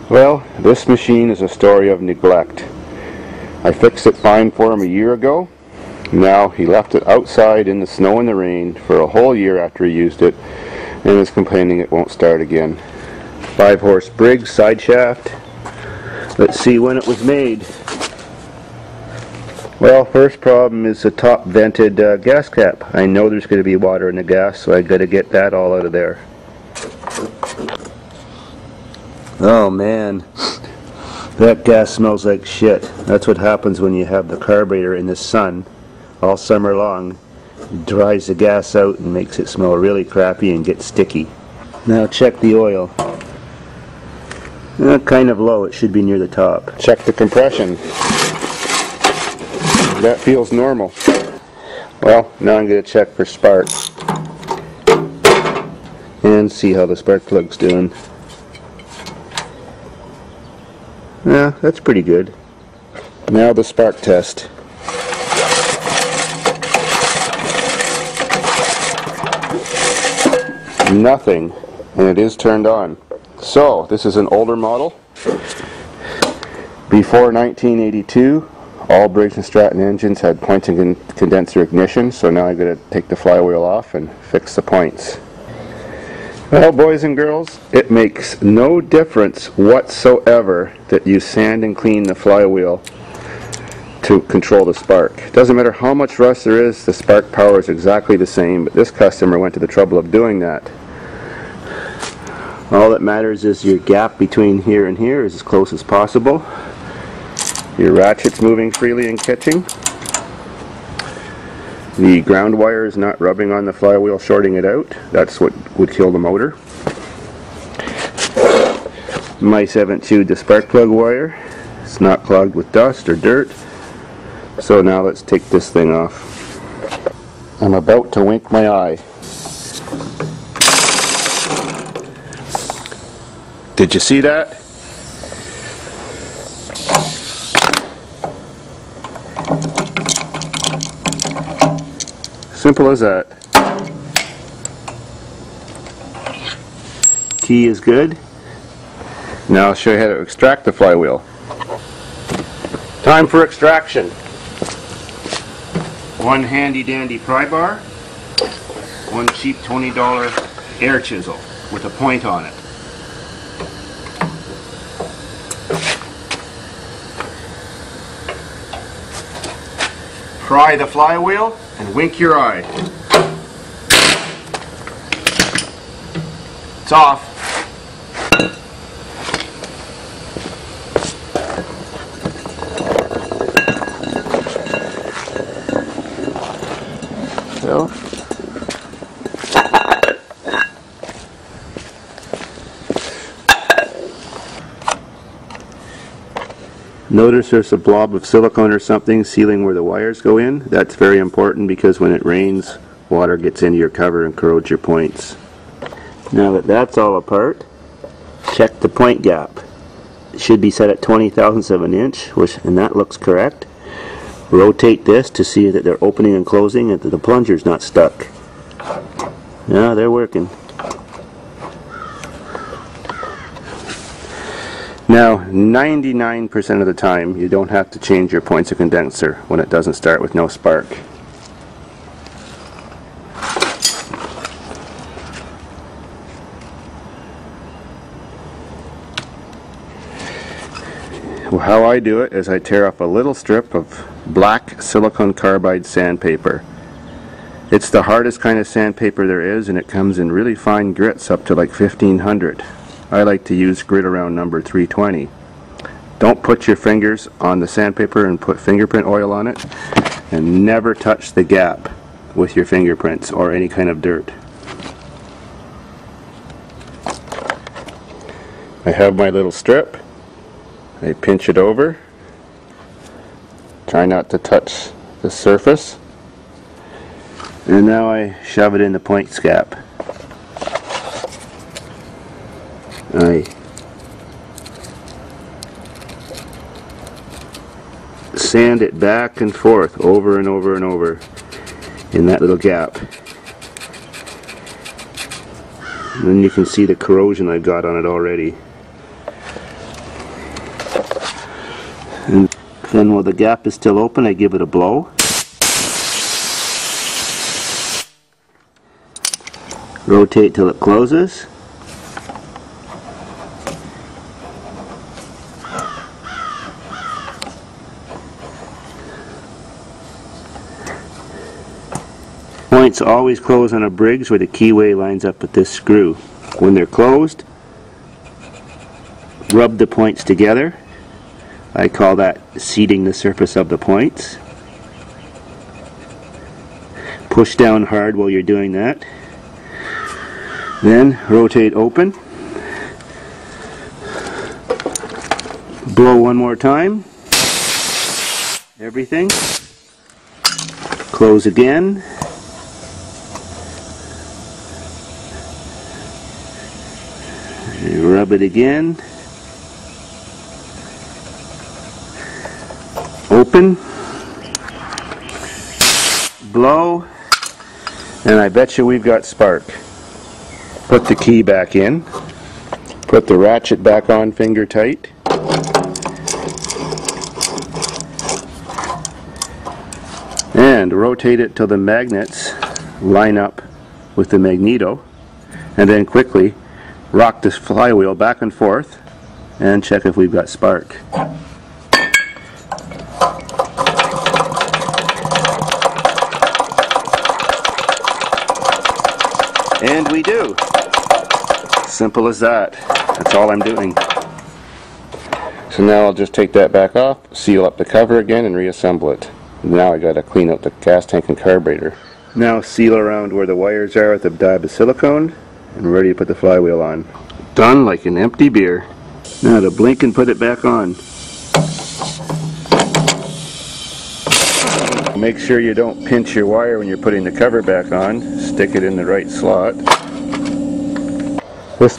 Well, this machine is a story of neglect. I fixed it fine for him a year ago. Now he left it outside in the snow and the rain for a whole year after he used it and is complaining it won't start again. 5-horse Briggs side shaft. Let's see when it was made. Well, first problem is the top vented gas cap. I know there's going to be water in the gas, so I got to get that all out of there. Oh man, that gas smells like shit. That's what happens when you have the carburetor in the sun all summer long. It dries the gas out and makes it smell really crappy and get sticky. Now check the oil. Kind of low, it should be near the top. Check the compression. That feels normal. Well, now I'm going to check for spark and see how the spark plug's doing. Yeah, that's pretty good. Now the spark test. Nothing, and it is turned on. So, this is an older model. Before 1982, all Briggs & Stratton engines had point and condenser ignition, so now I'm going to take the flywheel off and fix the points. Well, boys and girls, it makes no difference whatsoever that you sand and clean the flywheel to control the spark. It doesn't matter how much rust there is, the spark power is exactly the same, but this customer went to the trouble of doing that. All that matters is your gap between here and here is as close as possible. Your ratchet's moving freely and catching. The ground wire is not rubbing on the flywheel, shorting it out. That's what would kill the motor. Mice haven't chewed the spark plug wire. It's not clogged with dust or dirt. So now let's take this thing off. I'm about to wink my eye. Did you see that? Simple as that. Key is good. Now I'll show you how to extract the flywheel. Time for extraction. One handy dandy pry bar, one cheap $20 air chisel with a point on it. Pry the flywheel and wink your eye. It's off. So. Notice there's a blob of silicone or something sealing where the wires go in. That's very important because when it rains, water gets into your cover and corrodes your points. Now that that's all apart, check the point gap. It should be set at 20/1000 of an inch, and that looks correct. Rotate this to see that they're opening and closing and that the plunger's not stuck. Yeah, they're working. Now, 99% of the time, you don't have to change your points of condenser when it doesn't start with no spark. Well, how I do it is I tear off a little strip of black silicon carbide sandpaper. It's the hardest kind of sandpaper there is, and it comes in really fine grits up to like 1500. I like to use grit around number 320. Don't put your fingers on the sandpaper and put fingerprint oil on it, and never touch the gap with your fingerprints or any kind of dirt. I have my little strip. I pinch it over. Try not to touch the surface. And now I shove it in the point gap. I sand it back and forth over and over and over in that little gap. And then you can see the corrosion I've got on it already. Then while the gap is still open, I give it a blow. Rotate till it closes. Points always close on a Briggs where the keyway lines up with this screw. When they're closed, rub the points together. I call that seating the surface of the points. Push down hard while you're doing that. Then rotate open. Blow one more time. Everything. Close again. Rub it again. Open. Blow. And I bet you we've got spark. Put the key back in. Put the ratchet back on finger tight. And rotate it till the magnets line up with the magneto. And then quickly rock this flywheel back and forth and check if we've got spark. And we do. Simple as that. That's all I'm doing. So now I'll just take that back off, seal up the cover again, and reassemble it. Now I gotta clean out the gas tank and carburetor. Now seal around where the wires are with the dab of silicone, and ready to put the flywheel on. Done like an empty beer. Now to blink and put it back on. Make sure you don't pinch your wire when you're putting the cover back on. Stick it in the right slot. This